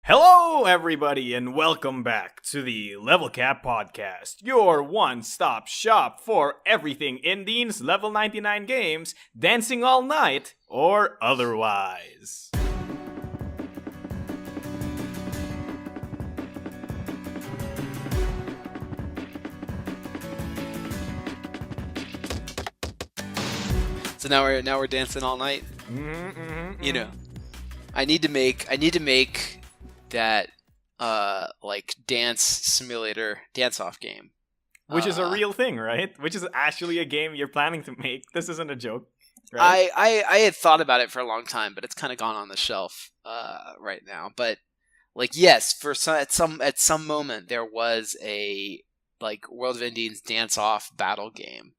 Hello, everybody, and welcome back to the Level Cap Podcast, your one-stop shop for everything Indies, level 99 games, dancing all night, or otherwise. So now we're dancing all night. You know, I need to make that like dance simulator dance off game, Which is a real thing, right? Which is actually a game you're planning to make. This isn't a joke, right? I had thought about it for a long time, but it's kind of gone on the shelf right now. But like, yes, at some moment there was a like World of Indies dance off battle game,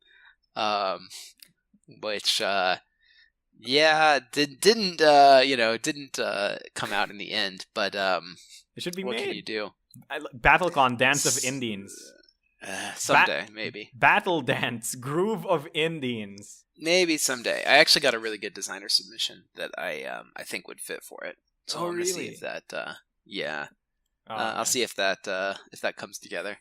which didn't come out in the end. But It should be what made. can you do? BattleCon Dance of Indians. Someday, maybe. Battle Dance Groove of Indians. Maybe someday. I actually got a really good designer submission that I think would fit for it. So Oh, I'm gonna see really? if that Oh, I'll see if that comes together.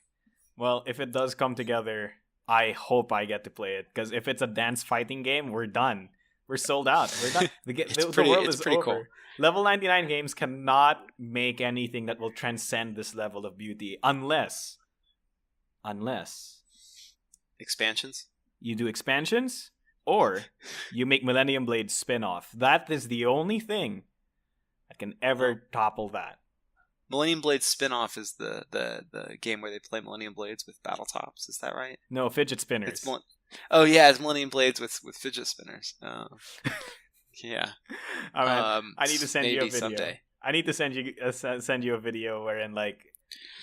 Well, if it does come together, I hope I get to play it. Because if it's a dance fighting game, we're done. We're sold out. We're done. The world is pretty over. cool. Level 99 games cannot make anything that will transcend this level of beauty unless Expansions? you do expansions or you make Millennium Blade spin-off. That is the only thing that can ever topple that. Millennium Blade spin-off is the game where they play Millennium Blades with battle tops. Is that right? No, fidget spinners. It's Millennium Blades with fidget spinners. Yeah. All right. I need to send you a maybe video. someday. I need to send you a video wherein like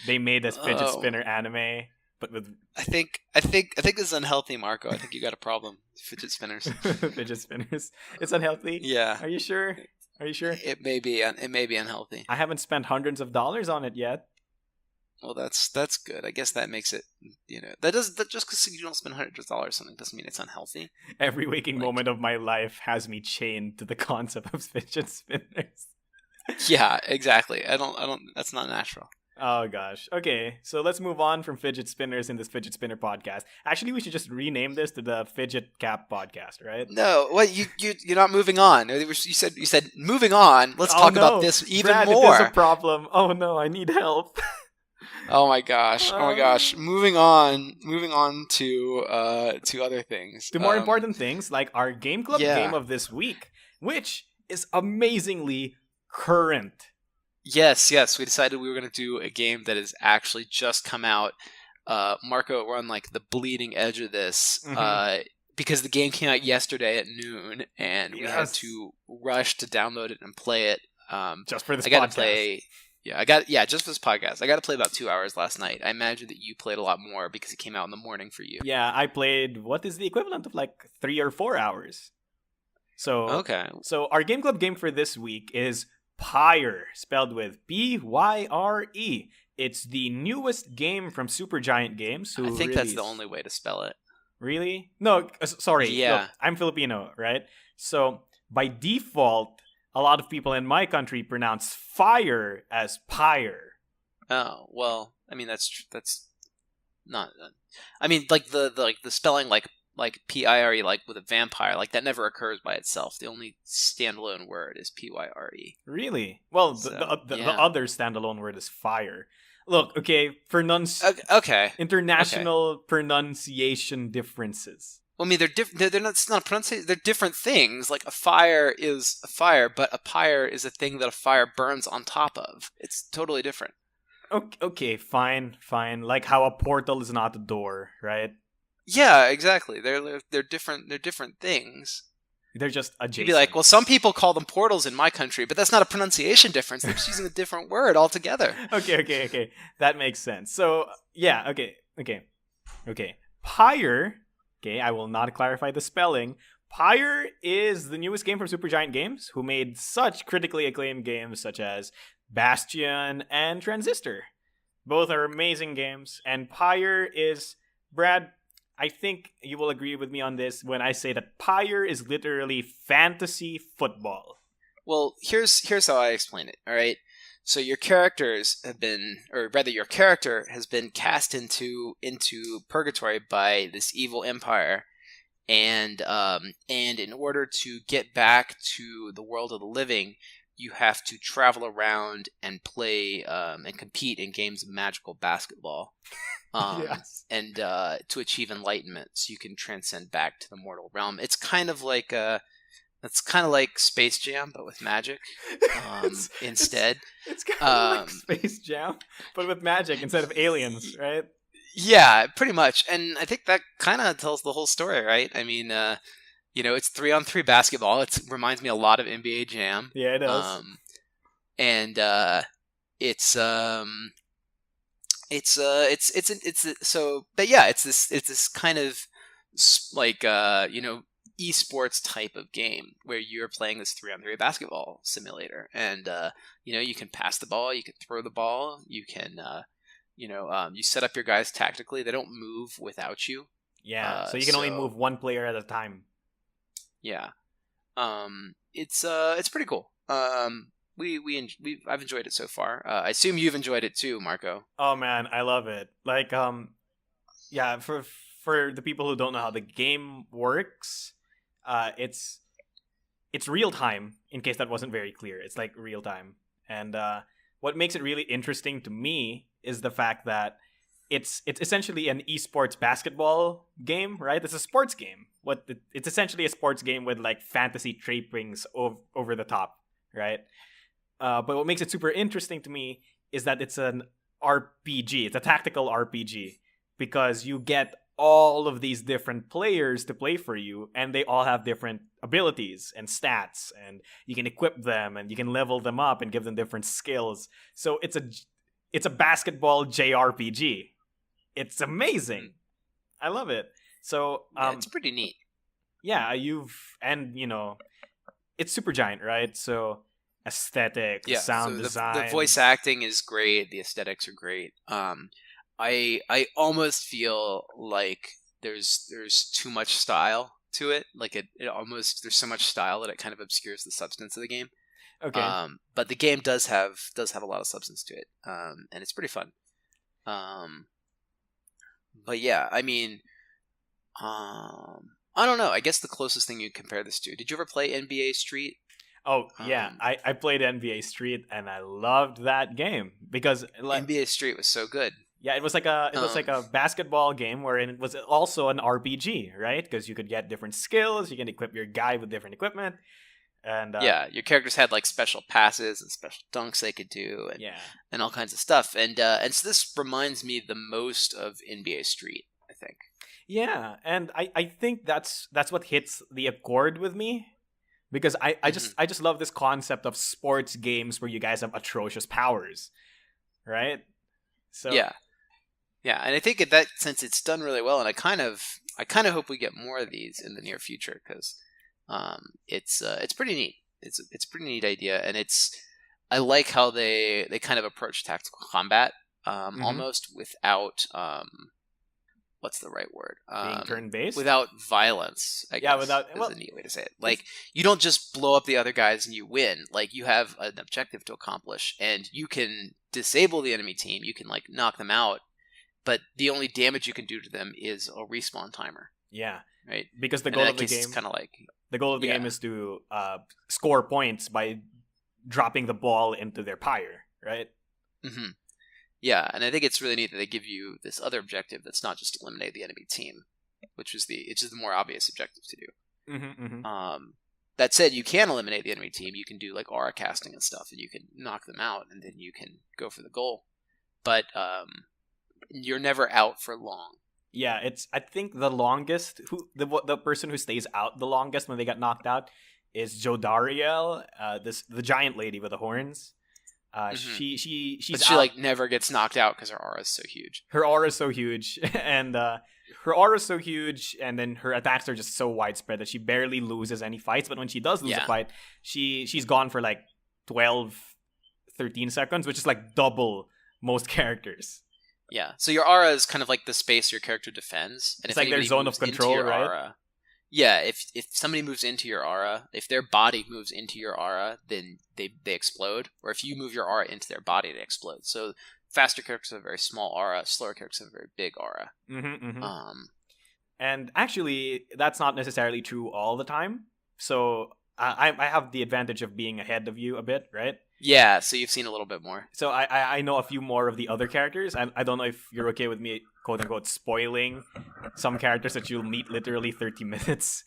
they made this fidget spinner anime, but with I think this is unhealthy, Marco. I think you got a problem. Fidget spinners. fidget spinners. It's unhealthy. Yeah. Are you sure? Are you sure? It may be unhealthy. I haven't spent hundreds of dollars on it yet. Well, that's good. I guess that makes it, that just because you don't spend hundreds of dollars on something doesn't mean it's unhealthy. Every waking moment of my life has me chained to the concept of fidget spinners. Yeah, exactly. I don't. That's not natural. Oh gosh. Okay, so let's move on from fidget spinners in this fidget spinner podcast. Actually, we should just rename this to the Fidget Cap Podcast, right? No, what you're not moving on. You said moving on. Let's talk about this even Brad, more. If there's a problem. Oh no, I need help. Oh my gosh. Moving on to other things. To more important things, like our Game Club game of this week, which is amazingly current. Yes. We decided we were going to do a game that has actually just come out. Marco, we're on like the bleeding edge of this because the game came out yesterday at noon, and we had to rush to download it and play it. Just for this I got podcast. to play. Just for this podcast. I got to play about 2 hours last night. I imagine that you played a lot more because it came out in the morning for you. Yeah, I played what is the equivalent of like 3 or 4 hours. So okay. So our Game Club game for this week is Pyre, spelled with Pyre. It's the newest game from Supergiant Games. I think that's the only way to spell it. Really? No, sorry. Yeah. Look, I'm Filipino, right? So by default, a lot of people in my country pronounce fire as pyre. Oh, well, I mean that's not. I mean, like the spelling like P-I-R-E, like with a vampire, like that never occurs by itself. The only standalone word is P-Y-R-E. Really? Well, So, the other standalone word is fire. Look, okay, okay. International pronunciation differences. Well, I mean, they're different. They're not. It's not a pronunciation. They're different things. Like a fire is a fire, but a pyre is a thing that a fire burns on top of. It's totally different. Okay, fine. Like how a portal is not a door, right? Yeah, exactly. They're different. They're different things. They're just adjacent. You'd be like, well, some people call them portals in my country, but that's not a pronunciation difference. They're just using a different word altogether. Okay. That makes sense. So yeah, okay. Pyre. Okay, I will not clarify the spelling. Pyre is the newest game from Supergiant Games, who made such critically acclaimed games such as Bastion and Transistor. Both are amazing games, and Pyre is, Brad, I think you will agree with me on this when I say that Pyre is literally fantasy football. Well, here's how I explain it, all right? So your characters have been, or rather, your character has been cast into purgatory by this evil empire, and in order to get back to the world of the living, you have to travel around and play and compete in games of magical basketball, Yes. and to achieve enlightenment, so you can transcend back to the mortal realm. It's kind of like Space Jam, but with magic instead. It's kind of like Space Jam, but with magic instead of aliens, right? Yeah, pretty much. And I think that kind of tells the whole story, right? I mean, it's 3-on-3 basketball. It reminds me a lot of NBA Jam. Yeah, it does. And it's this kind of like esports type of game where you're playing this 3-on-3 basketball simulator, and you can pass the ball, you can throw the ball, you can you set up your guys tactically. They don't move without you. Yeah, so you can only move one player at a time. Yeah, it's pretty cool. I've enjoyed it so far. I assume you've enjoyed it too, Marco. Oh man, I love it. Like yeah, for the people who don't know how the game works, it's real time. In case that wasn't very clear, it's like real time, and what makes it really interesting to me is the fact that it's essentially an esports basketball game, right? It's a sports game. It's essentially a sports game with like fantasy trappings over the top, right? But what makes it super interesting to me is that it's an RPG. It's a tactical RPG because you get all of these different players to play for you, and they all have different abilities and stats, and you can equip them and you can level them up and give them different skills. So it's a basketball JRPG. It's amazing. I love it. So it's pretty neat. Yeah, it's Supergiant, right? So aesthetic, sound design, the voice acting is great. The aesthetics are great. I almost feel like there's too much style to it. Like it almost, there's so much style that it kind of obscures the substance of the game. Okay. But the game does have a lot of substance to it. And it's pretty fun. But yeah, I mean, I don't know. I guess the closest thing you compare this to. Did you ever play NBA Street? Oh yeah, I played NBA Street and I loved that game because NBA Street was so good. Yeah, it was like a basketball game wherein it was also an RPG, right? Because you could get different skills, you can equip your guy with different equipment, and your characters had like special passes and special dunks they could do, and all kinds of stuff. And so this reminds me the most of NBA Street, I think. Yeah, and I think that's what hits the accord with me. Because I just love this concept of sports games where you guys have atrocious powers, right? So yeah, and I think in that sense it's done really well, and I kind of hope we get more of these in the near future because it's pretty neat. It's a pretty neat idea, and I like how they kind of approach tactical combat almost without what's the right word? Being turn-based? Without violence, I guess. Is a neat way to say it. Like, you don't just blow up the other guys and you win. Like, you have an objective to accomplish, and you can disable the enemy team. You can, like, knock them out, but the only damage you can do to them is a respawn timer. Yeah. Right? Because the goal of the game... kind of like... The goal of the game is to score points by dropping the ball into their pyre, right? Mm-hmm. Yeah, and I think it's really neat that they give you this other objective that's not just eliminate the enemy team, which is the more obvious objective to do. Mm-hmm, mm-hmm. That said, you can eliminate the enemy team. You can do like aura casting and stuff, and you can knock them out, and then you can go for the goal. But you're never out for long. Yeah, I think the longest the person who stays out the longest when they get knocked out is Jodariel, the giant lady with the horns. She's she like never gets knocked out because her aura is so huge. Her aura is so huge, and then her attacks are just so widespread that she barely loses any fights. But when she does lose a fight, she's gone for like 12, 13 seconds, which is like double most characters. Yeah, so your aura is kind of like the space your character defends, and it's like their zone of control, right? Yeah, if somebody moves into your aura, if their body moves into your aura, then they explode. Or if you move your aura into their body, they explode. So faster characters have a very small aura, slower characters have a very big aura. And actually, that's not necessarily true all the time. So I have the advantage of being ahead of you a bit, right? Yeah, so you've seen a little bit more. So I know a few more of the other characters. I don't know if you're okay with me, quote unquote, spoiling some characters that you'll meet literally 30 minutes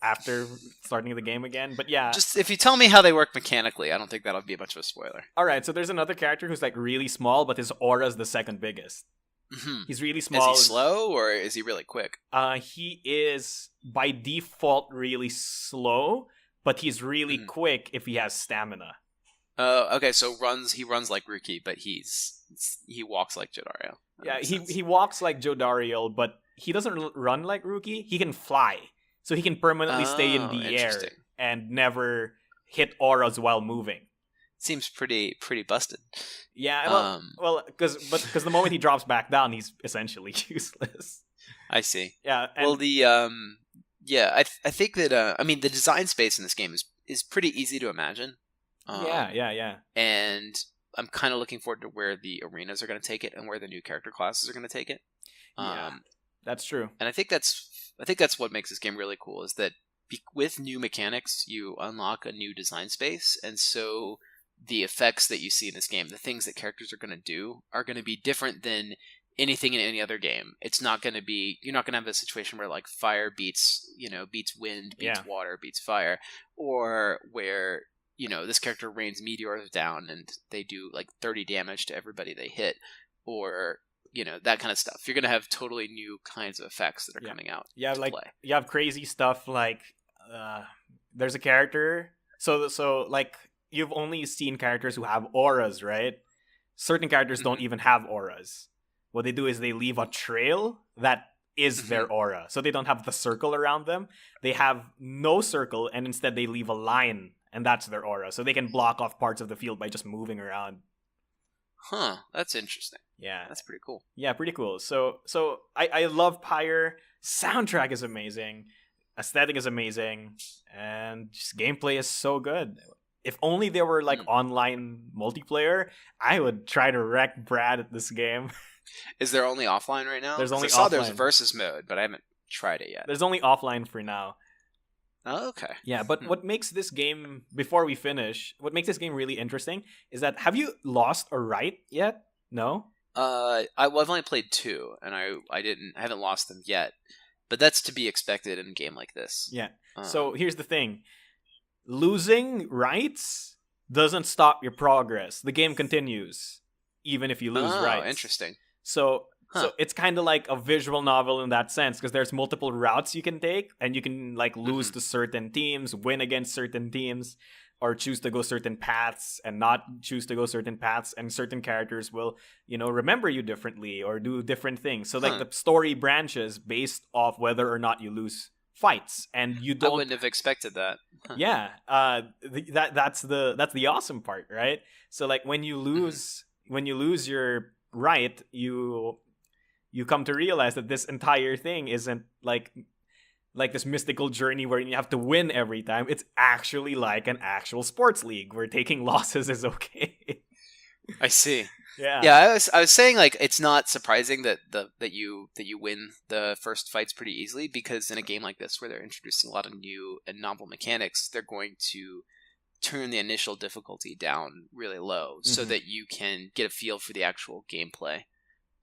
after starting the game again. But yeah. Just if you tell me how they work mechanically, I don't think that'll be much of a spoiler. Alright, so there's another character who's like really small, but his aura is the second biggest. Mm-hmm. He's really small. Is he slow or is he really quick? He is by default really slow, but he's really quick if he has stamina. Okay, so he runs like Ruki, but he walks like Jodariel. Yeah, he walks like Jodariel, but he doesn't run like Ruki. He can fly, so he can permanently stay in the air and never hit auras while moving. Seems pretty busted. Yeah, well, because the moment he drops back down, he's essentially useless. I see. Yeah. Well, I think that the design space in this game is pretty easy to imagine. Yeah. And I'm kind of looking forward to where the arenas are going to take it and where the new character classes are going to take it. Yeah, that's true. And I think that's what makes this game really cool is that with new mechanics, you unlock a new design space, and so the effects that you see in this game, the things that characters are going to do, are going to be different than anything in any other game. It's not going to be, you're not going to have a situation where like fire beats wind, beats water, beats fire, or where this character rains meteors down and they do like 30 damage to everybody they hit, or that kind of stuff. You're gonna have totally new kinds of effects that are coming out. Yeah, to like play. You have crazy stuff like there's a character. So like you've only seen characters who have auras, right? Certain characters don't even have auras. What they do is they leave a trail that is their aura. So they don't have the circle around them. They have no circle, and instead they leave a line. And that's their aura. So they can block off parts of the field by just moving around. Huh, that's interesting. Yeah. That's pretty cool. Yeah, pretty cool. So I love Pyre. Soundtrack is amazing. Aesthetic is amazing. And just gameplay is so good. If only there were like online multiplayer, I would try to wreck Brad at this game. Is there only offline right now? There's only I saw offline. There's versus mode, but I haven't tried it yet. There's only offline for now. Oh, okay. Yeah, but what makes this game, before we finish, what makes this game really interesting is that, have you lost a right yet? No? I've only played 2, and I haven't lost them yet. But that's to be expected in a game like this. Yeah. So here's the thing. Losing rights doesn't stop your progress. The game continues, even if you lose rights. Oh, interesting. So it's kind of like a visual novel in that sense, because there's multiple routes you can take, and you can like lose to certain teams, win against certain teams, or choose to go certain paths and not choose to go certain paths, and certain characters will, remember you differently or do different things. So like the story branches based off whether or not you lose fights, and you don't. I wouldn't have expected that. Huh. Yeah, that's the awesome part, right? So like when you lose your right, you come to realize that this entire thing isn't like this mystical journey where you have to win every time. It's actually like an actual sports league where taking losses is okay. I see. Yeah. Yeah, I was saying like it's not surprising that you win the first fights pretty easily, because in a game like this where they're introducing a lot of new and novel mechanics, they're going to turn the initial difficulty down really low so that you can get a feel for the actual gameplay.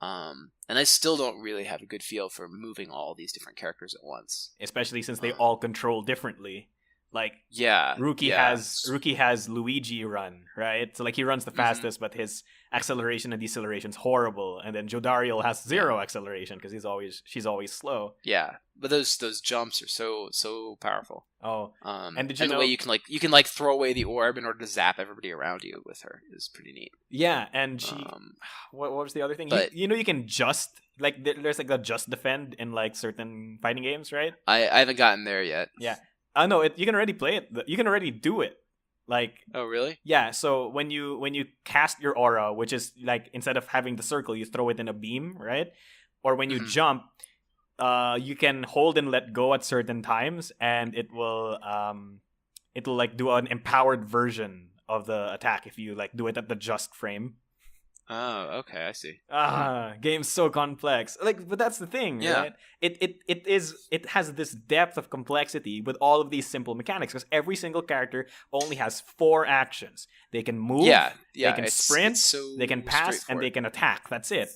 And I still don't really have a good feel for moving all these different characters at once, especially since they all control differently. Like Ruki has Luigi run, right? So like he runs the fastest, but his acceleration and deceleration is horrible. And then Jodariel has 0 acceleration because she's always slow. Yeah, but those jumps are so powerful. Oh, and did you know the way you can throw away the orb in order to zap everybody around you with her is pretty neat. Yeah, and she what was the other thing? But, you can just like there's like a just defend in like certain fighting games, right? I haven't gotten there yet. Yeah. No, you can already play it. You can already do it. Like, oh really? Yeah. So when you cast your aura, which is like instead of having the circle, you throw it in a beam, right? Or when you jump, you can hold and let go at certain times, and it'll like do an empowered version of the attack if you like do it at the just frame. Oh, okay, I see. Game's so complex. Like, but that's the thing, Yeah. right? It has this depth of complexity with all of these simple mechanics because every single character only has 4 actions. They can move, Yeah, they can it's sprint, so they can pass, and straightforward. they can attack. That's it.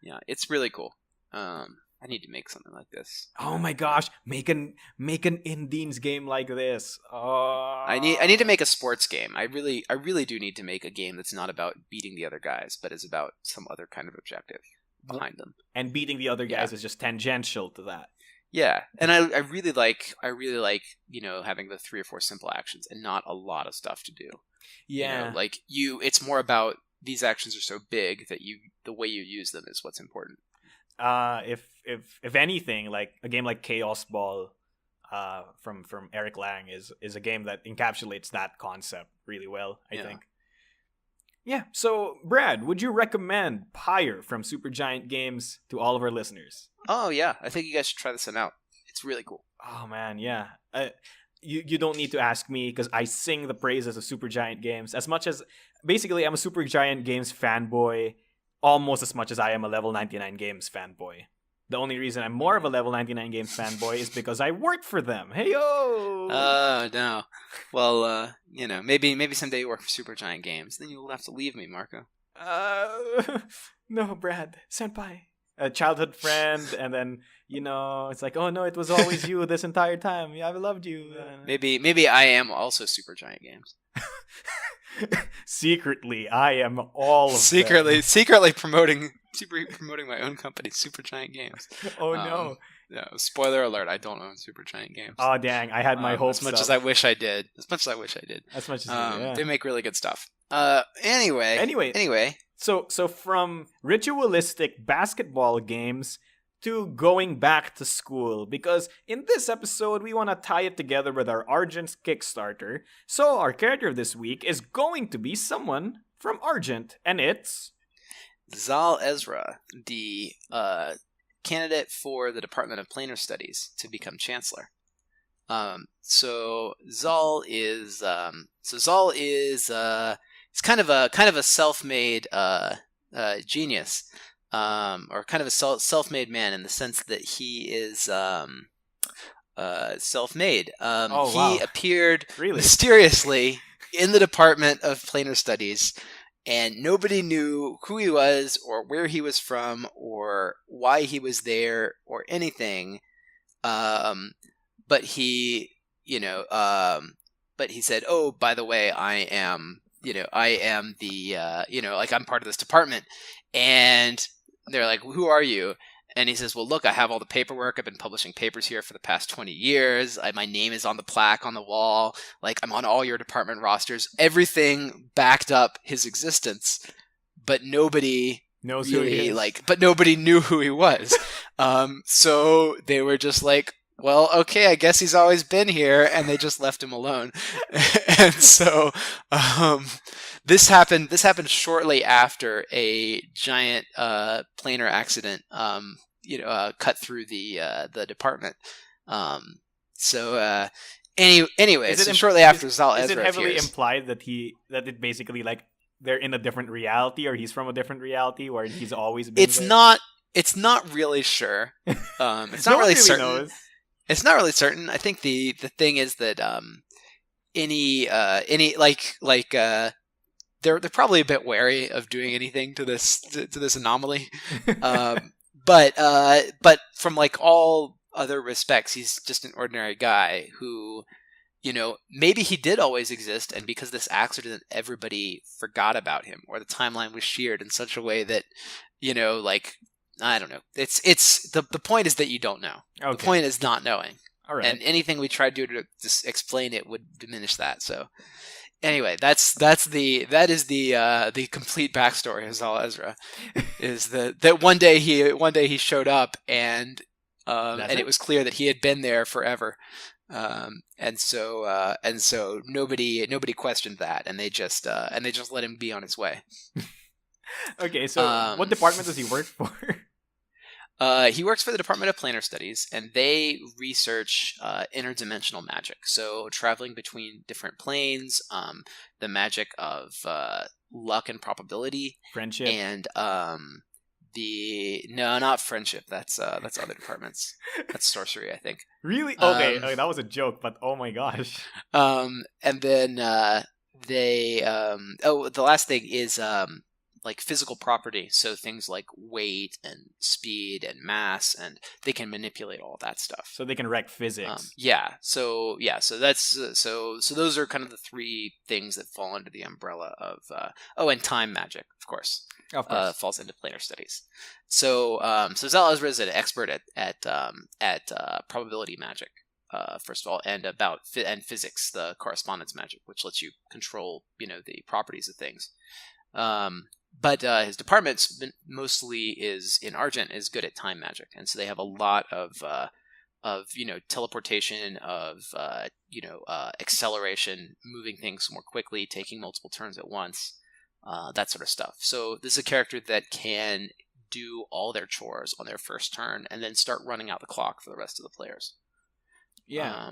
Yeah, it's really cool. I need to make something like this. Oh my gosh, make an Indies game like this. Oh. I need to make a sports game. I really do need to make a game that's not about beating the other guys, but is about some other kind of objective behind them. And beating the other guys is just tangential to that. Yeah, and I really like having the 3 or 4 simple actions and not a lot of stuff to do. Yeah, it's more about these actions are so big that the way you use them is what's important. If anything, like a game like Chaos Ball, from Eric Lang is a game that encapsulates that concept really well, I think. Yeah. So, Brad, would you recommend Pyre from Supergiant Games to all of our listeners? Oh yeah, I think you guys should try this one out. It's really cool. Oh man, yeah. You don't need to ask me because I sing the praises of Supergiant Games as much as basically I'm a Supergiant Games fanboy almost as much as I am a Level 99 Games fanboy. The only reason I'm more of a Level 99 Games fanboy is because I work for them. Hey yo! Oh no. Well, maybe someday you work for Supergiant Games, then you'll have to leave me, Marco. No, Brad, senpai, a childhood friend, and then it's like, oh no, it was always you this entire time. Yeah, I've loved you. Maybe I am also Supergiant Games. Secretly, I am all of secretly promoting my own company, Supergiant Games. Oh no. No, spoiler alert, I don't own Supergiant Games. Oh dang, I had my hopes as much as I wish I did. As much as yeah. They make really good stuff. Anyway. So from ritualistic basketball games to going back to school, because in this episode we want to tie it together with our Argent's Kickstarter. So our character of this week is going to be someone from Argent, and it's Zal Ezra, the candidate for the Department of Planar Studies to become chancellor. So Zal is it's kind of a self-made genius, or kind of a self-made man in the sense that he is self-made. He appeared mysteriously in the Department of Planar Studies, and nobody knew who he was or where he was from or why he was there or anything. But he said, "Oh, by the way, I am the I'm part of this department." And they're like, "Who are you?" And he says, "Well, look, I have all the paperwork. I've been publishing papers here for the past 20 years. My name is on the plaque on the wall. Like, I'm on all your department rosters. Everything backed up his existence, but nobody knows who he is. But nobody knew who he was. So they were just like, well, okay, I guess he's always been here, and they just left him alone." And so this happened shortly after a giant planar accident cut through the department. Shortly after Zal Ezra is it heavily appears, implied that it basically like they're in a different reality, or he's from a different reality where he's always been there? It's not really sure. It's not no really one certain. Knows. It's not really certain. I think the thing is that they're probably a bit wary of doing anything to this anomaly. But from like all other respects, he's just an ordinary guy who, maybe he did always exist, and because of this accident, everybody forgot about him, or the timeline was sheared in such a way that, I don't know. It's the point is that you don't know. Okay. The point is not knowing. All right. And anything we try to do to just explain it would diminish that. So anyway, that is the complete backstory of Zal Ezra. Is that one day he showed up and it was clear that he had been there forever. And so nobody questioned that, and they just let him be on his way. Okay, so what department does he work for? He works for the Department of Planar Studies, and they research interdimensional magic. So traveling between different planes, the magic of luck and probability, Friendship. and not friendship. That's other departments. That's sorcery, I think. Really? Okay, okay, that was a joke, but oh my gosh. And then the last thing is like physical property, so things like weight and speed and mass, and they can manipulate all that stuff. So they can wreck physics. So that's so those are kind of the three things that fall under the umbrella of and time magic, of course. Of course. Falls into planar studies. So Zal Ezra is an expert at probability magic, first of all, and and physics, the correspondence magic, which lets you control the properties of things. But his department mostly is in Argent is good at time magic, and so they have a lot of teleportation, of acceleration, moving things more quickly, taking multiple turns at once, that sort of stuff. So this is a character that can do all their chores on their first turn and then start running out the clock for the rest of the players. Yeah.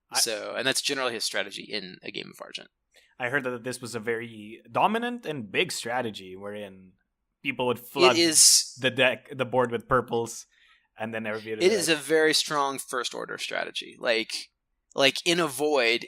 And that's generally his strategy in a game of Argent. I heard that this was a very dominant and big strategy wherein people would flood the board with purples, and then everybody. It is a very strong first order strategy. Like in a void,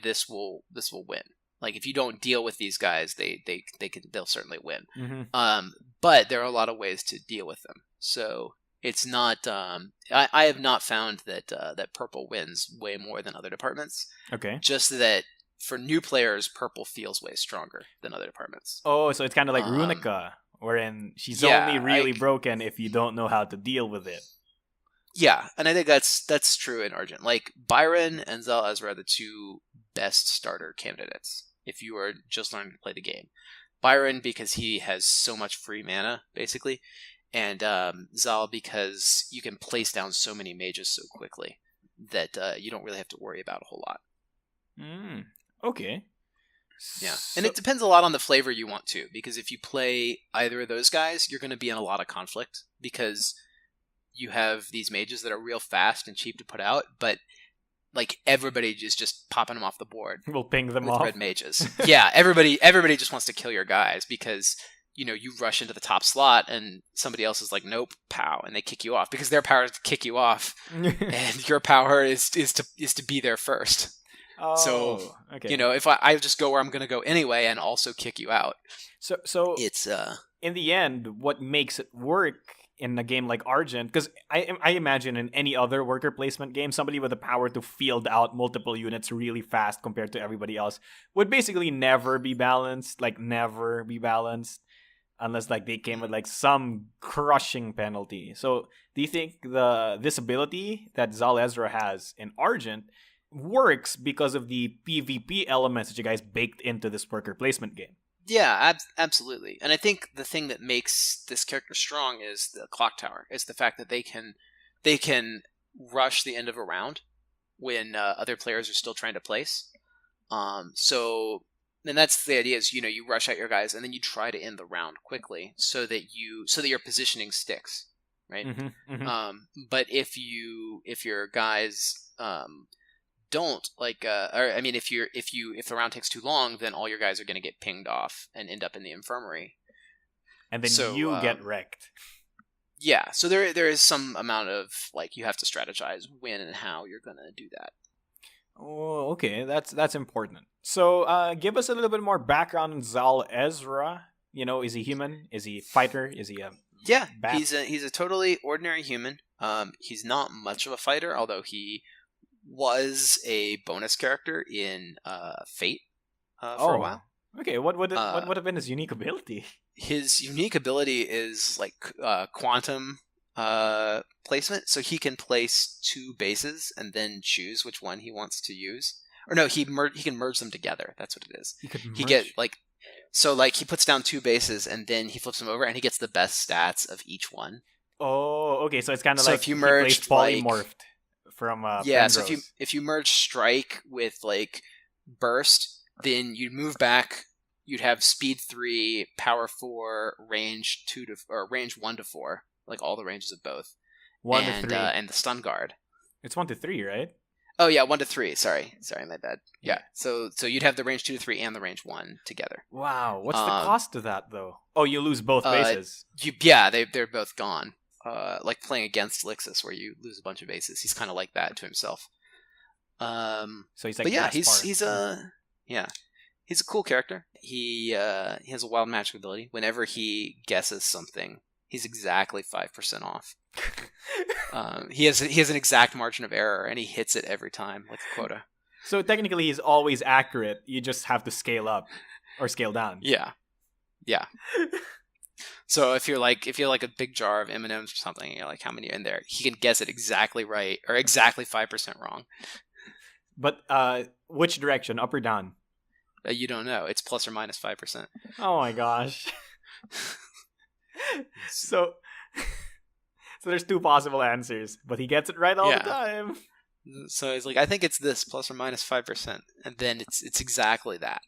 this will win. Like if you don't deal with these guys, they'll certainly win. Mm-hmm. But there are a lot of ways to deal with them. So it's not. I have not found that purple wins way more than other departments. Okay. Just that for new players, purple feels way stronger than other departments. Oh, so it's kind of like Runica, wherein she's only really broken if you don't know how to deal with it. Yeah, and I think that's true in Argent. Like Byron and Zal Ezra are the two best starter candidates if you are just learning to play the game. Byron because he has so much free mana, basically, and Zal because you can place down so many mages so quickly that you don't really have to worry about a whole lot. Okay. Yeah, and it depends a lot on the flavor you want to, because if you play either of those guys, you're going to be in a lot of conflict, because you have these mages that are real fast and cheap to put out, but like everybody is just popping them off the board. We'll ping them with off. Red mages. Yeah, everybody just wants to kill your guys because you rush into the top slot and somebody else is like, nope, pow, and they kick you off because their power is to kick you off, and your power is to be there first. Oh, so okay. If I just go where I'm going to go anyway and also kick you out. So it's in the end, what makes it work in a game like Argent, because I imagine in any other worker placement game, somebody with the power to field out multiple units really fast compared to everybody else would basically never be balanced, unless like they came with like some crushing penalty. So do you think this ability that Zal Ezra has in Argent works because of the PvP elements that you guys baked into this worker placement game? Yeah, absolutely. And I think the thing that makes this character strong is the clock tower. It's the fact that they can rush the end of a round when other players are still trying to place. And that's the idea is, you rush out your guys and then you try to end the round quickly so that your positioning sticks, right? Mm-hmm, mm-hmm. But if your guys don't if the round takes too long, then all your guys are going to get pinged off and end up in the infirmary, and then you get wrecked. Yeah, so there is some amount of you have to strategize when and how you're going to do that. Oh, okay, that's important. So give us a little bit more background on Zal Ezra. Is he human? Is he a fighter? Is he a bat? He's a totally ordinary human. He's not much of a fighter, although he was a bonus character in Fate for a while. Okay, what would have been his unique ability? His unique ability is quantum placement, so he can place two bases and then choose which one he wants to use. Or no, he can merge them together. That's what it is. He puts down two bases and then he flips them over and he gets the best stats of each one. Oh, okay, so it's kind of if you merged polymorphed. From so if you merge strike with burst, then you'd move back. You'd have speed 3, power 4, range 1 to 4, like all the ranges of both. 1 to 3. And the stun guard. It's 1 to 3, right? Oh yeah, 1 to 3. Sorry, my bad. Yeah. So you'd have the range 2 to 3 and the range 1 together. Wow. What's the cost of that though? Oh, you lose both bases. They're both gone. Like playing against Lixus, where you lose a bunch of bases. He's kind of like that to himself. So he's like, but yeah, he's a cool character. He has a wild magic ability. Whenever he guesses something, he's exactly 5% off. He has an exact margin of error, and he hits it every time, like a quota. So technically, he's always accurate. You just have to scale up or scale down. Yeah. So if you're like a big jar of M&Ms or something, you're like, how many are in there? He can guess it exactly right or exactly 5% wrong. But which direction, up or down? You don't know. It's plus or minus 5%. Oh my gosh. So there's 2 possible answers, but he gets it right all the time. So he's like, I think it's this plus or minus 5%, and then it's exactly that.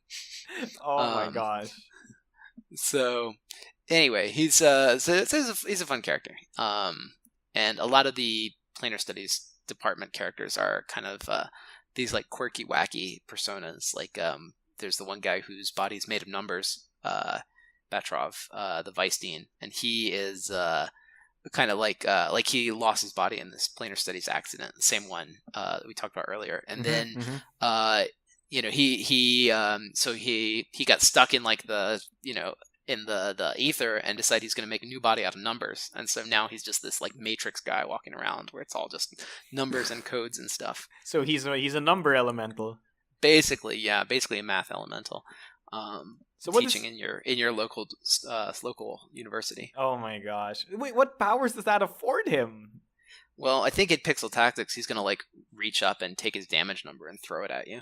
Oh my gosh. So anyway, he's a fun character. And a lot of the planar studies department characters are kind of these like quirky, wacky personas. Like there's the one guy whose body's made of numbers, Batrov, the Vice Dean, and he is kind of like he lost his body in this planar studies accident, the same one that we talked about earlier, and then he got stuck in like the in the ether and decided he's going to make a new body out of numbers, and so now he's just this like matrix guy walking around where it's all just numbers and codes and stuff. So he's a number elemental. Basically a math elemental. So teaching in your local university. Oh my gosh! Wait, what powers does that afford him? Well, I think in Pixel Tactics he's gonna like reach up and take his damage number and throw it at you,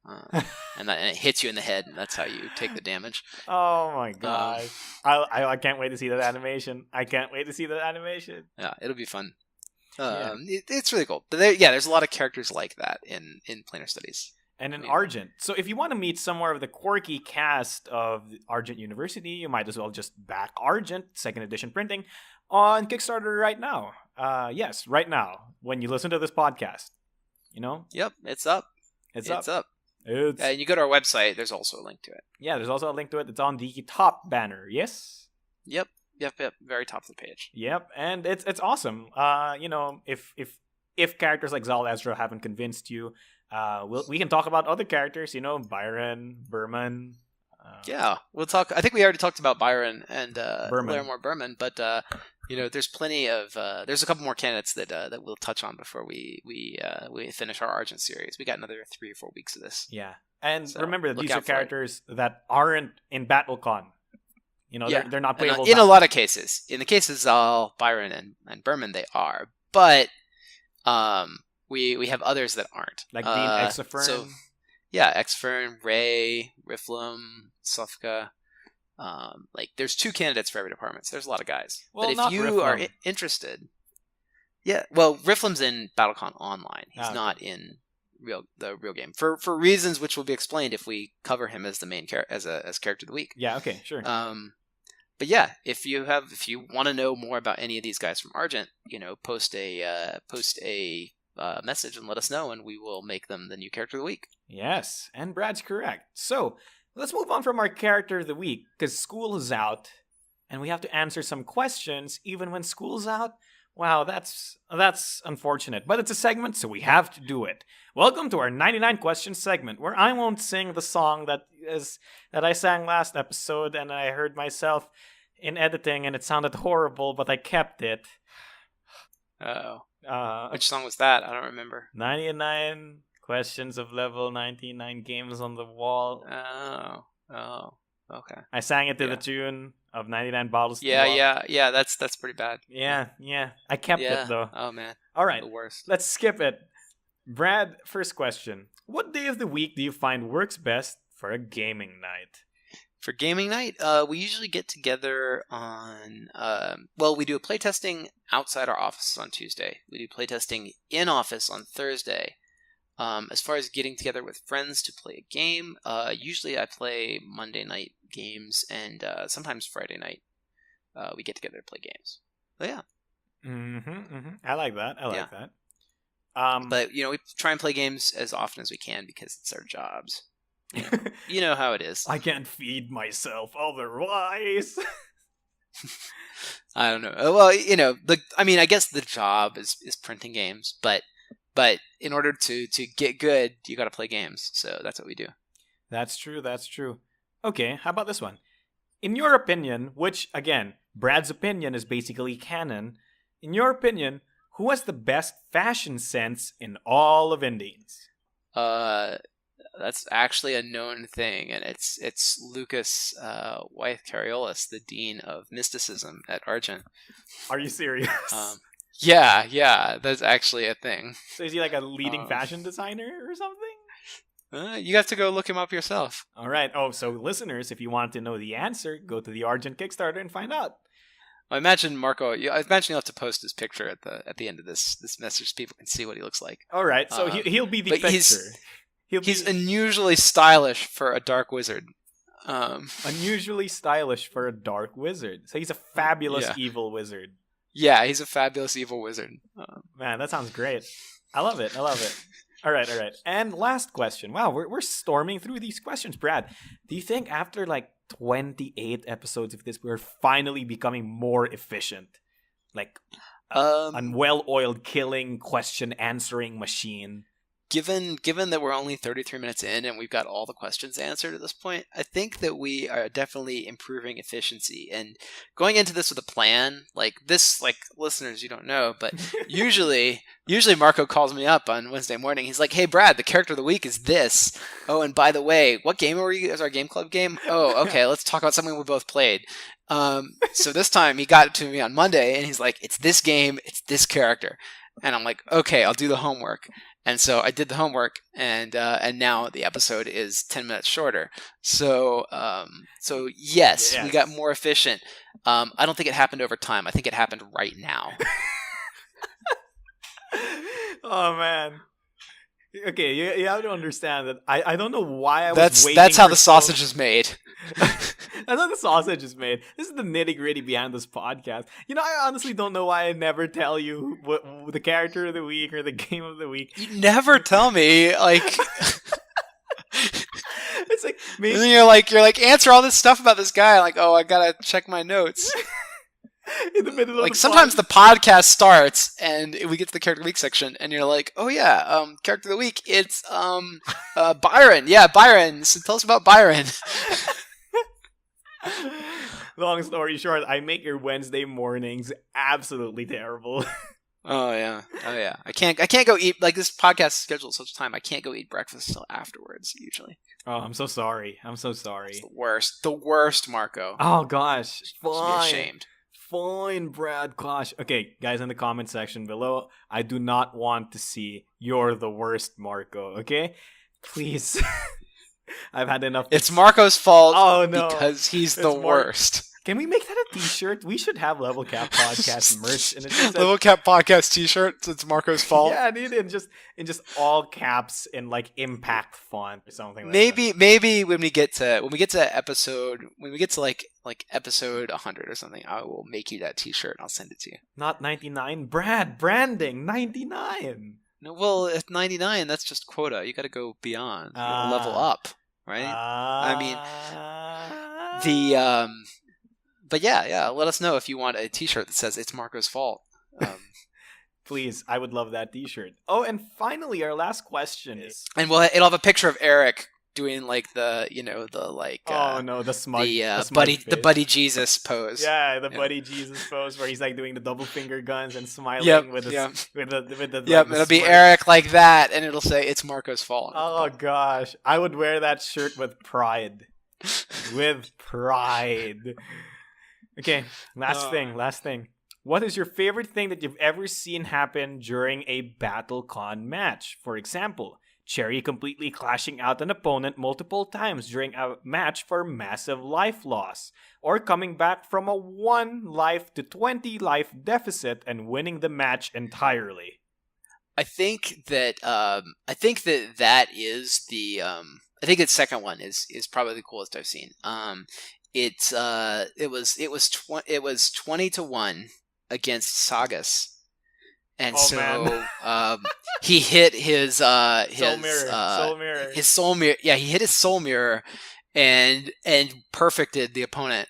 and it hits you in the head, and that's how you take the damage. Oh my gosh! I can't wait to see that animation. Yeah, it'll be fun. It's really cool. But there's a lot of characters like that in planar studies. And in Argent. So if you want to meet some more of the quirky cast of Argent University, you might as well just back Argent, 2nd edition printing, on Kickstarter right now. Yes, right now, when you listen to this podcast. Yep, it's up. It's up. And you go to our website, there's also a link to it. Yeah, there's also a link to it. It's on the top banner, yes? Yep. Very top of the page. Yep, and it's awesome. If characters like Zal Ezra haven't convinced you, we can talk about other characters, Byron, Berman. We'll talk. I think we already talked about Byron and Larimore Berman, but there's plenty of there's a couple more candidates that we'll touch on before we finish our Argent series. We got another 3 or 4 weeks of this. Yeah, and so remember that these are characters that aren't in BattleCon. They're not playable. In a lot of cases, in the cases of Zal, Byron, and Berman, they are, but we have others that aren't. Like Dean Exafern. So, Exafern, Ray, Riflum, Sufka. There's 2 candidates for every department, so there's a lot of guys. Well, but if you are interested... Riflum's in BattleCon Online. He's not in the real game. For reasons which will be explained if we cover him as the main as character of the week. Yeah, okay, sure. But yeah, if you want to know more about any of these guys from Argent, post a message and let us know, and we will make them the new character of the week. Yes, and Brad's correct. So let's move on from our character of the week, because school is out, and we have to answer some questions even when school's out. Wow, that's unfortunate, but it's a segment, so we have to do it. Welcome to our 99 questions segment, where I won't sing the song that I sang last episode, and I heard myself in editing, and it sounded horrible, but I kept it. Uh-oh. Which song was that? I don't remember. 99 questions of level 99 games on the wall. Oh, okay. I sang it to the tune of 99 bottles. Yeah. That's pretty bad. Yeah. I kept it though. Oh man. All right. The worst. Let's skip it. Brad, first question. What day of the week do you find works best for a gaming night? For gaming night, we usually get together on, we do a playtesting outside our offices on Tuesday. We do playtesting in office on Thursday. As far as getting together with friends to play a game, usually I play Monday night games, and sometimes Friday night we get together to play games. But yeah. I like that. I like that. But we try and play games as often as we can because it's our jobs. You know how it is. I can't feed myself otherwise. I don't know. Well, I guess the job is printing games, but in order to get good, you got to play games. So that's what we do. That's true. That's true. Okay, how about this one? In your opinion, which again, Brad's opinion is basically canon. In your opinion, who has the best fashion sense in all of Indies? That's actually a known thing, and it's Lucas Wythe Cariolis, the dean of mysticism at Argent. Are you serious? Yeah, that's actually a thing. So is he like a leading fashion designer or something? You have to go look him up yourself. All right. Oh, so listeners, if you want to know the answer, go to the Argent Kickstarter and find out. I imagine Marco. I imagine you'll have to post his picture at the end of this message so people can see what he looks like. All right. So he'll be the picture. He's unusually stylish for a dark wizard. Unusually stylish for a dark wizard. So he's a fabulous evil wizard. Yeah, he's a fabulous evil wizard. Man, that sounds great. I love it. All right. And last question. Wow, we're storming through these questions. Brad, do you think after like 28 episodes of this, we're finally becoming more efficient? Like a well-oiled killing, question-answering machine. Given that we're only 33 minutes in and we've got all the questions answered at this point, I think that we are definitely improving efficiency. And going into this with a plan, like listeners, you don't know, but usually Marco calls me up on Wednesday morning. He's like, "Hey, Brad, the character of the week is this. Oh, and by the way, what game are we? Is our game club game? Oh, okay, let's talk about something we both played." So this time he got it to me on Monday, and he's like, "It's this game, it's this character," and I'm like, "Okay, I'll do the homework." And so I did the homework, and now the episode is 10 minutes shorter. So yes, we got more efficient. I don't think it happened over time. I think it happened right now. Oh man. Okay, you have to understand that I don't know why I was waiting. That's how the sausage is made. That's how the sausage is made. This is the nitty gritty behind this podcast. I honestly don't know why I never tell you what the character of the week or the game of the week. You never tell me, like. It's like maybe and then you're like answer all this stuff about this guy. I'm like, oh, I gotta check my notes. In the middle of like sometimes the podcast starts and we get to the character of the week section and you're like, oh yeah, character of the week, it's Byron. Yeah, Byron. So tell us about Byron. Long story short, I make your Wednesday mornings absolutely terrible. Oh yeah. I can't go eat, like, this podcast scheduled such time. I can't go eat breakfast until afterwards usually. Oh, I'm so sorry. It's the worst, Marco. Oh gosh, fine. Be ashamed. Fine, Brad. Gosh. Okay, guys, in the comment section below, I do not want to see "you're the worst, Marco." Okay, please. I've had enough. It's Marco's fault. Oh no, because he's the worst. Can we make that a t-shirt? We should have Level Cap Podcast merch. And it's Level Cap Podcast t-shirt. It's Marco's fault. Yeah, dude, in just all caps in like impact font or something like that. Maybe when we get to episode episode 100 or something, I will make you that t-shirt and I'll send it to you. Not 99, Brad. Branding 99. No, well, at 99, that's just quota. You got to go beyond. You gotta level up, right? I mean, But yeah, let us know if you want a t-shirt that says "It's Marco's fault." Please, I would love that t-shirt. Oh, and finally, our last question is... And it'll have a picture of Eric doing like the smug, the buddy Jesus pose. Yeah, the buddy Jesus pose where he's like doing the double finger guns and smiling with the it'll be Eric like that, and it'll say "It's Marco's fault." Oh gosh, I would wear that shirt with pride. With pride. Okay, last thing. What is your favorite thing that you've ever seen happen during a BattleCon match? For example, Cherry completely clashing out an opponent multiple times during a match for massive life loss, or coming back from a 1 life to 20 life deficit and winning the match entirely. I think that is the I think the second one is probably the coolest I've seen. It was 20 to 1 against Sagas. And Oh, man. he hit his Soul mirror. his soul mirror. Yeah, he hit his soul mirror and perfected the opponent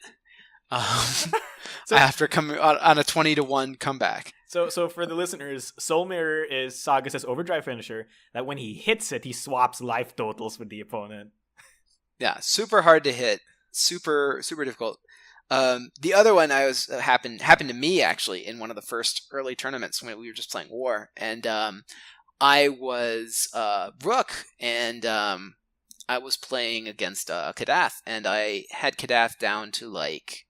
So- after coming on a 20-1 comeback. So for the listeners, Soul Mirror is Sagas' overdrive finisher that when he hits it, he swaps life totals with the opponent. Yeah, super hard to hit, super difficult. The other one happened to me actually in one of the first early tournaments when we were just playing War, and I was Rook, and I was playing against Kadath, and I had Kadath down to like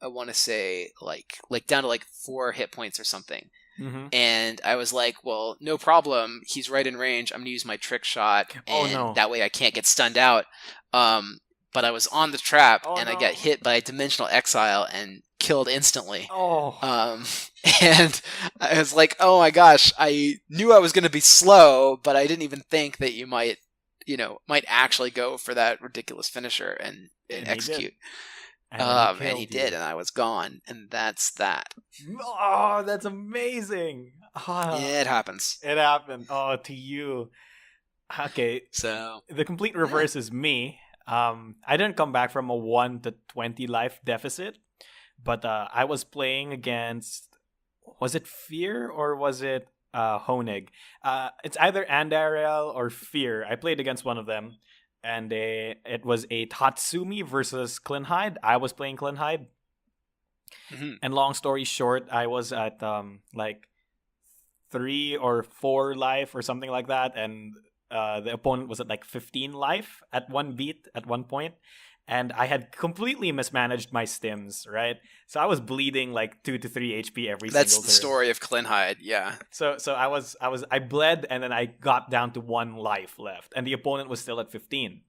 I want to say like down to like 4 hit points or something. Mm-hmm. And I was like, well, no problem. He's right in range. I'm going to use my trick shot. And that way I can't get stunned out. But I was on the trap and I got hit by Dimensional Exile and killed instantly. And I was like, oh my gosh, I knew I was going to be slow, but I didn't even think that you might actually go for that ridiculous finisher and execute. And he did, and I was gone, and that's that. Oh, that's amazing. Yeah, it happens. It happened. Oh, to you. Okay. So the complete reverse is me. I didn't come back from a 1 to 20 life deficit, but I was playing against, was it Fear or was it Honig? It's either Andariel or Fear. I played against one of them. And it was a Tatsumi versus Klinhide. I was playing Klinhide. Mm-hmm. And long story short, I was at like 3 or 4 life or something like that. And the opponent was at like 15 life at one beat at one point. And I had completely mismanaged my stims, right? So I was bleeding like 2 to 3 HP every single turn. That's the story of Klinhide, yeah. So I bled and then I got down to 1 life left, and the opponent was still at 15.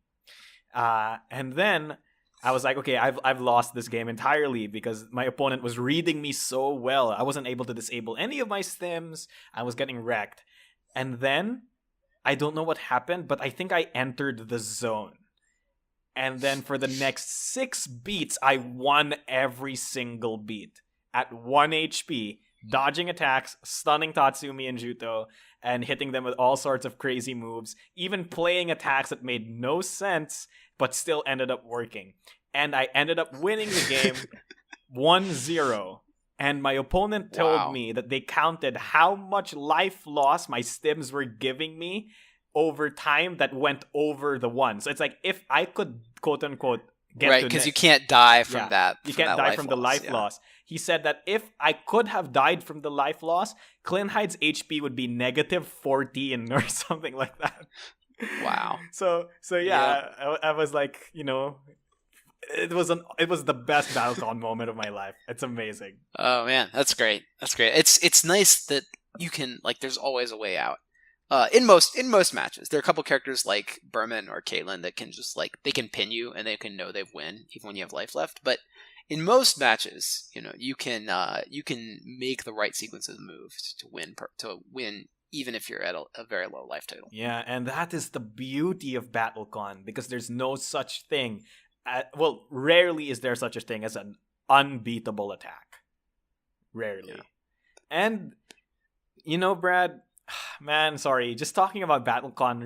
And then I was like, okay, I've lost this game entirely because my opponent was reading me so well. I wasn't able to disable any of my stims. I was getting wrecked. And then I don't know what happened, but I think I entered the zone. And then for the next 6 beats, I won every single beat at 1 HP, dodging attacks, stunning Tatsumi and Juto, and hitting them with all sorts of crazy moves, even playing attacks that made no sense, but still ended up working. And I ended up winning the game 1-0. And my opponent told me that they counted how much life loss my stims were giving me over time that went over the 1. So it's like if I could quote unquote get right, because you can't die from that. You can't die from the life loss. He said that if I could have died from the life loss, Klinhide's HP would be negative 14 or something like that. Wow. So yeah. I was like, it was the best BattleCon moment of my life. It's amazing. Oh man, that's great. It's nice that you can there's always a way out. In most matches, there are a couple characters like Berman or Caitlyn that can just they can pin you and they can know they've win even when you have life left. But in most matches, you can make the right sequences of moves to win even if you're at a very low life total. Yeah, and that is the beauty of BattleCon because there's no such thing. Rarely is there such a thing as an unbeatable attack. Rarely. Yeah. And Brad. Man, sorry. Just talking about BattleCon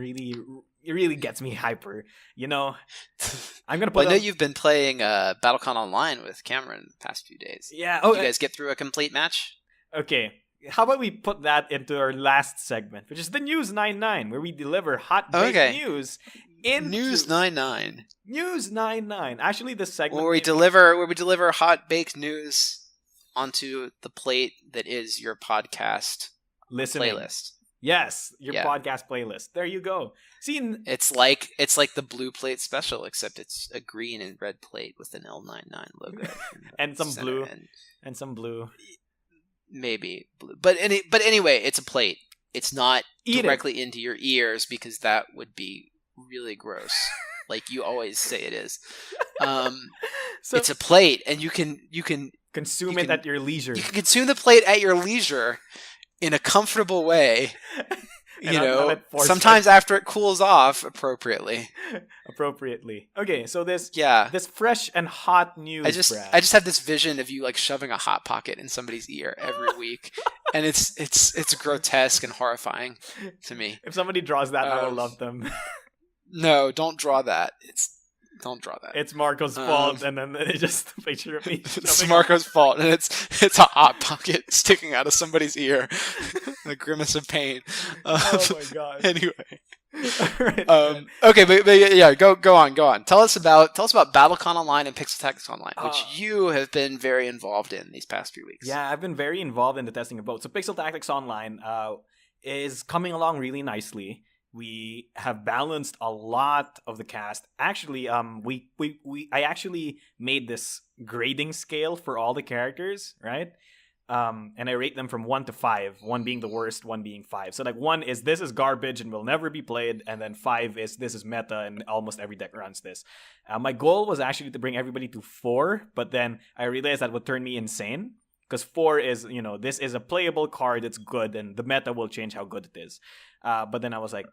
really gets me hyper. I'm gonna put. I know you've been playing BattleCon online with Cameron the past few days. Yeah. Did you guys get through a complete match? Okay. How about we put that into our last segment, which is the News 99, where we deliver hot baked news. News 99. News 99. Actually, this segment where we deliver hot baked news onto the plate that is your podcast playlist. Yes, your podcast playlist. There you go. See, it's like the blue plate special, except it's a green and red plate with an L99 logo and some blue and some blue, maybe blue. But anyway, it's a plate. It's not directly into your ears because that would be really gross. Like you always say it is. So it's a plate, and you can consume it at your leisure. You can consume the plate at your leisure. In a comfortable way, And not at 4 sometimes seconds. after it cools off appropriately. Appropriately. Okay, so Yeah. this fresh and hot I news, just Brad. I just have this vision of you like shoving a hot pocket in somebody's ear every week, and it's grotesque and horrifying to me. If somebody draws that, I will Um, love them. No, don't draw that. Don't draw that. It's Marco's fault, and then it's just a picture of me. It's shoving Marco's fault, and it's a hot pocket sticking out of somebody's ear, a grimace of pain. Oh my god. Anyway, Alright, okay, but yeah, go on. Tell us about BattleCon Online and Pixel Tactics Online, which you have been very involved in these past few weeks. yeah, I've been very involved in the testing of both. So Pixel Tactics Online is coming along really nicely. We have balanced a lot of the cast. Actually, I actually made this grading scale for all the characters, right? And I rate them from 1 to 5, 1 being the worst, 1 being 5. So like 1 is this is garbage and will never be played, and then 5 is this is meta and almost every deck runs this. My goal was actually to bring everybody to 4, but then I realized that would turn me insane. Because 4 is, this is a playable card, it's good, and the meta will change how good it is. But then I was like,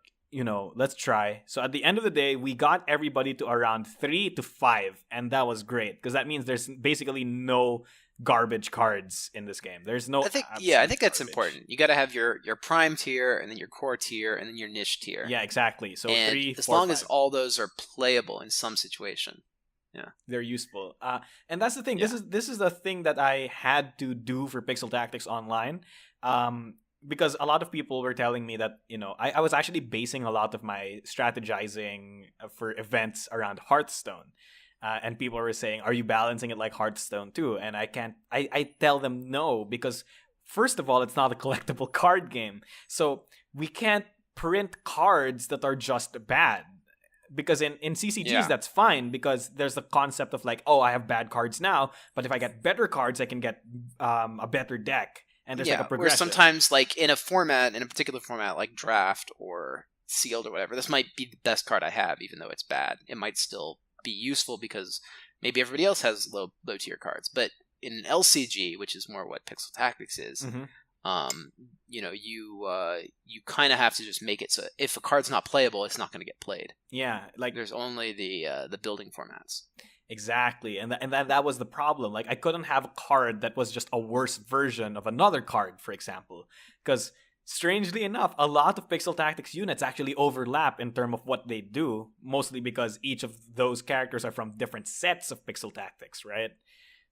let's try. So at the end of the day, we got everybody to around 3 to 5, and that was great. Because that means there's basically no garbage cards in this game. There's no I think absolute that's garbage. important. You got to have your prime tier, and then your core tier, and then your niche tier. Yeah, exactly. So and 3, as 4, long 5. as all those are playable in some situation. Yeah, they're useful. And that's the thing. Yeah. This is the thing that I had to do for Pixel Tactics Online. Because a lot of people were telling me that, I was actually basing a lot of my strategizing for events around Hearthstone. And people were saying, are you balancing it like Hearthstone too? And I tell them no, because first of all, it's not a collectible card game. So we can't print cards that are just bad. Because in CCGs, Yeah. that's fine, because there's the concept of like, oh, I have bad cards now, but if I get better cards, I can get a better deck. And there's like a where progression. sometimes like in a particular format like draft or sealed or whatever, this might be the best card I have, even though it's bad. It might still be useful because maybe everybody else has low tier cards. But in an LCG, which is more what Pixel Tactics is, Mhm. you kind of have to just make it so if a card's not playable, it's not going to get played. Yeah, like There's only the building formats. exactly, and that was the problem. Like I couldn't have a card that was just a worse version of another card, for example, because strangely enough, a lot of Pixel Tactics units actually overlap in terms of what they do, mostly because each of those characters are from different sets of Pixel Tactics, right?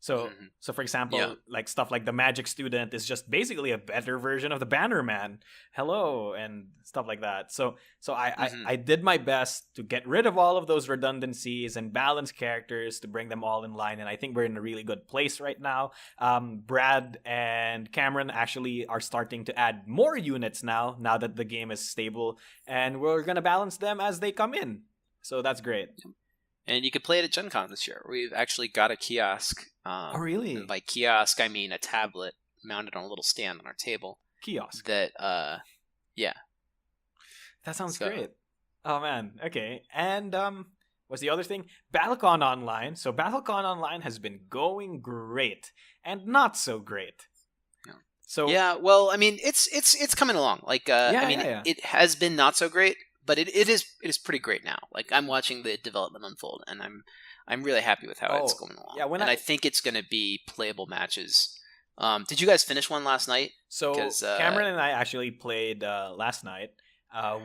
So, Mhm. so for example, Yeah. like stuff like the Magic Student is just basically a better version of the Banner Man. Hello, and stuff like that. So Mhm. I did my best to get rid of all of those redundancies and balance characters to bring them all in line. And I think we're in a really good place right now. Brad and Cameron actually are starting to add more units now that the game is stable, and we're gonna balance them as they come in. So that's great. And you can play it at Gen Con this year. We've actually got a kiosk. Oh, really? And by kiosk, I mean a tablet mounted on a little stand on our table. Kiosk. That, yeah. That sounds So- great. Oh man. Okay. And what's the other thing? BattleCon Online. So BattleCon Online has been going great and not so great. Yeah. So Yeah, well, I mean, it's coming along. Like, Yeah. It has been not so great, but it is pretty great now. Like, I'm watching the development unfold, and I'm really happy with how it's going along. yeah, when and I- I think it's going to be playable matches. Did you guys finish one last night? So 'Cause, Cameron and I actually played last night.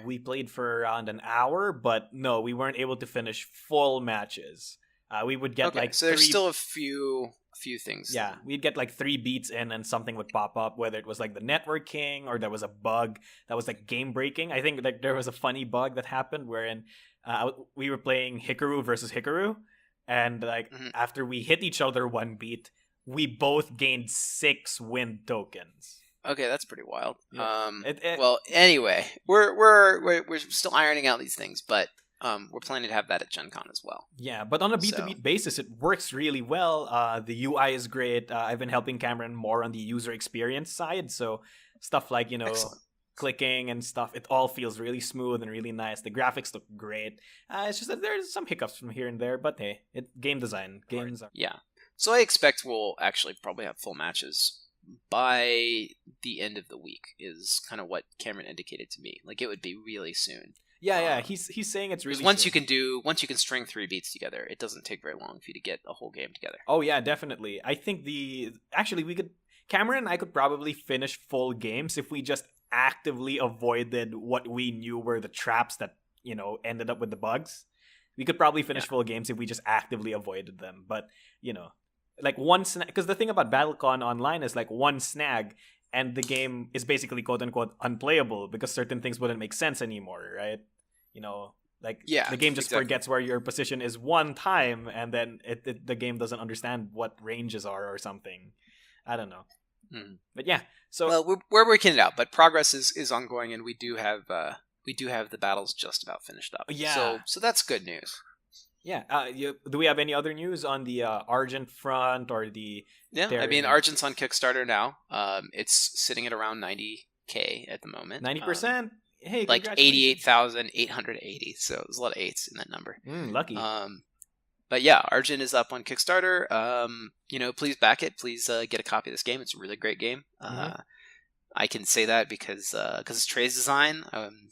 We played for around an hour, but no, we weren't able to finish full matches. We would get Okay, like so there's 3 still a few things. Yeah, we'd get like 3 beats in and something would pop up, whether it was like the networking or there was a bug that was like game breaking. I think like there was a funny bug that happened wherein we were playing Hikaru versus Hikaru, and like Mhm. after we hit each other 1 beat, we both gained 6 wind tokens. Okay, that's pretty wild. Yeah. Well, anyway, we're still ironing out these things, but we're planning to have that at Gen Con as well. Yeah, but on a beat-to-beat basis, it works really well. The UI is great. I've been helping Cameron more on the user experience side, so stuff like, Excellent. clicking and stuff, it all feels really smooth and really nice. The graphics look great. It's just that there's some hiccups from here and there, but hey, game design. Games are... Yeah. So I expect we'll actually probably have full matches by the end of the week is kind of what Cameron indicated to me. Like, it would be really soon. Yeah. He's saying it's really once soon. you can string 3 beats together, it doesn't take very long for you to get a whole game together. Oh yeah, definitely. I think Cameron and I could probably finish full games if we just actively avoided what we knew were the traps that, ended up with the bugs. We could probably finish full games if we just actively avoided them. But, like one snag, because the thing about BattleCon Online is like one snag and the game is basically quote unquote unplayable because certain things wouldn't make sense anymore, right? The game just forgets where your position is one time, and then the game doesn't understand what ranges are or something. I don't know. But yeah, so we're working it out, but progress is ongoing, and we do have the battles just about finished up. Yeah, so that's good news. Yeah. Do we have any other news on the Argent front or the? Yeah, I mean, Argent's on Kickstarter now. It's sitting at around 90K at the moment. 90%. Hey, like 88,880. So there's a lot of 8s in that number. Lucky. But yeah, Argent is up on Kickstarter. Please back it. Please get a copy of this game. It's a really great game. I can say that because it's Trey's design. I'm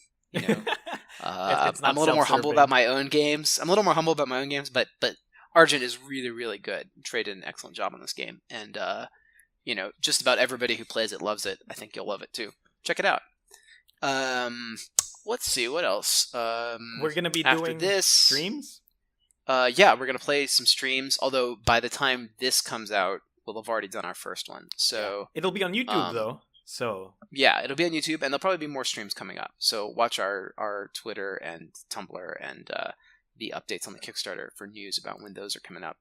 a little more humble about my own games. But Argent is really, really good. Trey did an excellent job on this game, and just about everybody who plays it loves it. I think you'll love it too. Check it out. Let's see what else. We're gonna be after doing this streams. Yeah, we're gonna play some streams. Although by the time this comes out, we'll have already done our first one. So it'll be on YouTube though. So yeah, it'll be on YouTube, and there'll probably be more streams coming up. So watch our Twitter and Tumblr and the updates on the Kickstarter for news about when those are coming up.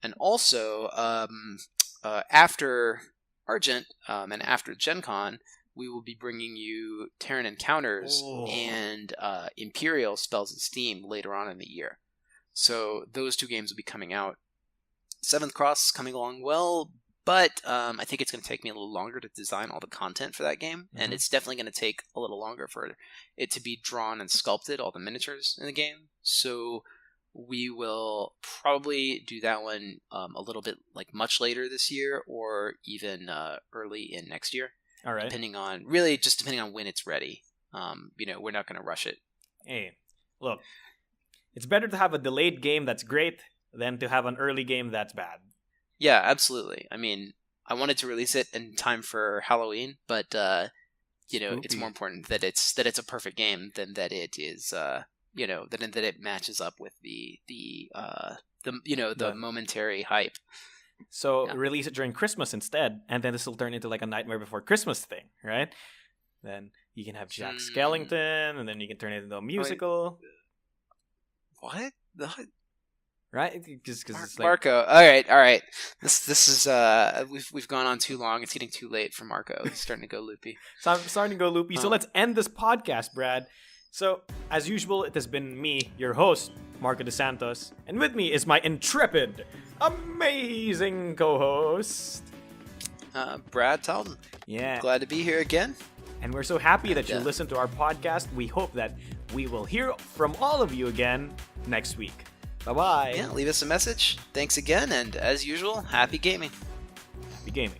And also, after Argent and after Gen Con, we will be bringing you Terran Encounters and Imperial Spells and Steam later on in the year. So those 2 games will be coming out. Seventh Cross is coming along well, but I think it's going to take me a little longer to design all the content for that game, and it's definitely going to take a little longer for it to be drawn and sculpted, all the miniatures in the game. So we will probably do that one a little bit much later this year, or even early in next year. All right. Depending on when it's ready. We're not going to rush it. Hey, look, it's better to have a delayed game that's great than to have an early game that's bad. Yeah, absolutely. I mean, I wanted to release it in time for Halloween, but it's more important that it's a perfect game than that it is that it matches up with the momentary hype. So release it during Christmas instead, and then this will turn into like a Nightmare Before Christmas thing, right? Then you can have Jack Skellington, and then you can turn it into a musical. What? Right? Because it's like... Marco. All right. This is we've gone on too long. It's getting too late for Marco. He's starting to go loopy. So I'm starting to go loopy. So let's end this podcast, Brad. So as usual, it has been me, your host, Marco DeSantos, and with me is my intrepid, amazing co-host, Brad Talton. Yeah. Glad to be here again. And we're so happy that you listen to our podcast. We hope that we will hear from all of you again next week. Bye-bye. Yeah, leave us a message. Thanks again, and as usual, happy gaming. Happy gaming.